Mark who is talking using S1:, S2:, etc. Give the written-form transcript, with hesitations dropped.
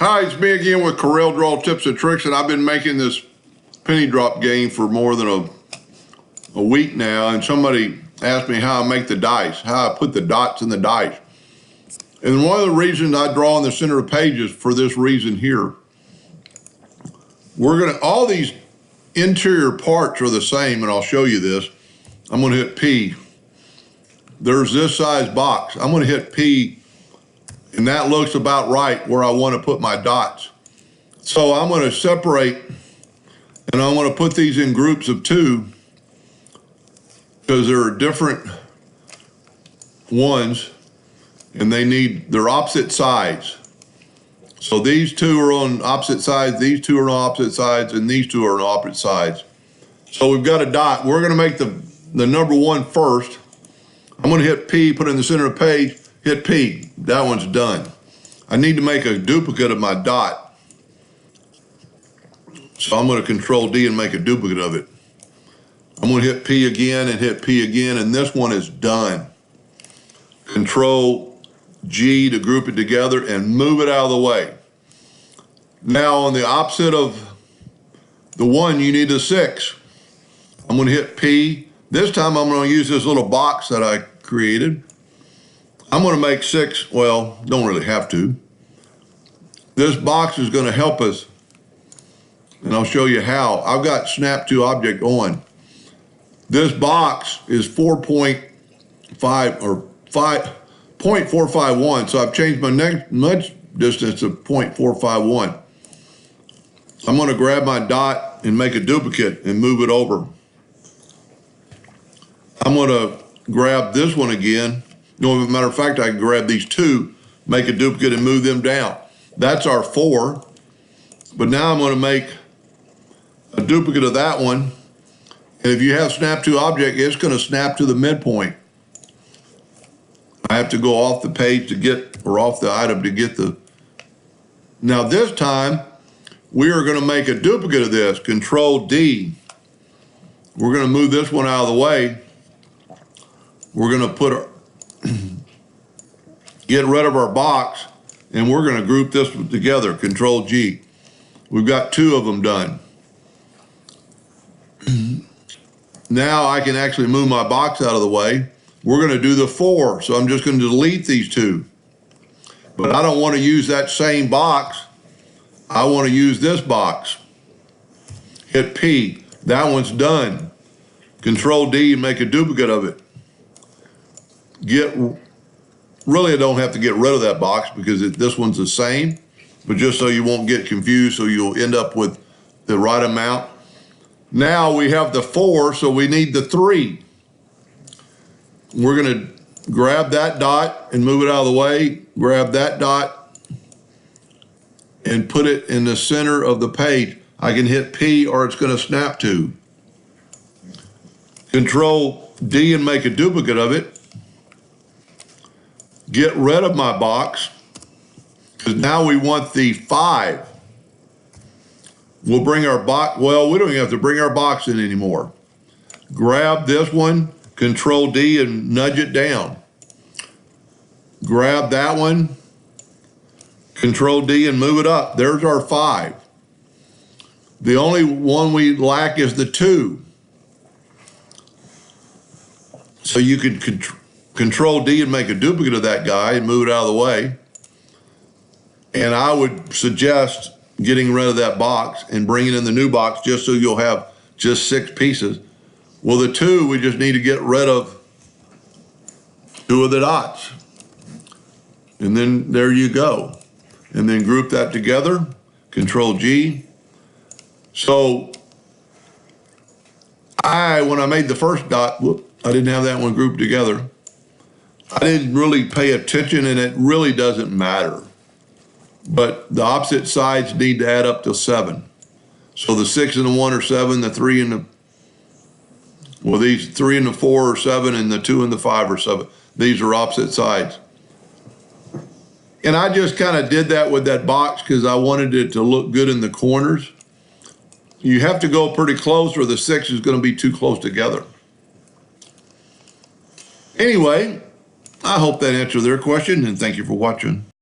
S1: Hi, it's me again with Corel Draw Tips and Tricks, and I've been making this penny drop game for more than a week now, and somebody asked me how I make the dice, how I put the dots in the dice. And one of the reasons I draw in the center of the page is for this reason here. All these interior parts are the same, and I'll show you this. I'm gonna hit P. There's this size box. I'm gonna hit P, and that looks about right where I want to put my dots. So I'm going to separate, and I want to put these in groups of 2 because there are different ones, and they're opposite sides. So these 2 are on opposite sides, these 2 are on opposite sides, and these 2 are on opposite sides. So we've got a dot. We're going to make the number 1 first. I'm going to hit P, put it in the center of the page, hit P. That one's done. I need to make a duplicate of my dot. So I'm going to Control D and make a duplicate of it. I'm going to hit P again and hit P again, and this one is done. Control G to group it together and move it out of the way. Now on the opposite of the 1, you need a 6. I'm going to hit P. This time I'm going to use this little box that I created. I'm going to make 6, well, don't really have to. This box is going to help us, and I'll show you how. I've got Snap to Object on. This box is 4.5 or 0.451, so I've changed my nudge distance to 0.451. I'm going to grab my dot and make a duplicate and move it over. I'm going to grab this one again. No, as a matter of fact, I can grab these 2, make a duplicate and move them down. That's our 4. But now I'm going to make a duplicate of that one. And if you have Snap to Object, it's going to snap to the midpoint. I have to go off the page to get, or off the item to get the. Now this time, we are going to make a duplicate of this, Control D. We're going to move this one out of the way. We're going to get rid of our box, and we're going to group this together, Control G. We've got 2 of them done. Now I can actually move my box out of the way. We're going to do the 4, so I'm just going to delete these 2. But I don't want to use that same box. I want to use this box. Hit P. That one's done. Control D and make a duplicate of it. Really, I don't have to get rid of that box because this one's the same, but just so you won't get confused, so you'll end up with the right amount. Now we have the 4, so we need the 3. We're going to grab that dot and move it out of the way, grab that dot and put it in the center of the page. I can hit P or it's going to snap to. Control D and make a duplicate of it. Get rid of my box, because now we want the 5. We'll bring our box, well, we don't even have to bring our box in anymore. Grab this one, Control D and nudge it down. Grab that one, Control D and move it up. There's our 5. The only one we lack is the 2. So you could Control D and make a duplicate of that guy and move it out of the way. And I would suggest getting rid of that box and bringing in the new box just so you'll have just 6 pieces. Well, the 2, we just need to get rid of 2 of the dots. And then there you go. And then group that together, Control G. So when I made the first dot, I didn't have that one grouped together. I didn't really pay attention, and it really doesn't matter. But the opposite sides need to add up to 7. So the 6 and the 1 are 7, the 3 and the, well, these 3 and the 4 are 7, and the 2 and the 5 are 7. These are opposite sides. And I just kind of did that with that box because I wanted it to look good in the corners. You have to go pretty close or the 6 is going to be too close together. Anyway, I hope that answered their question, and thank you for watching.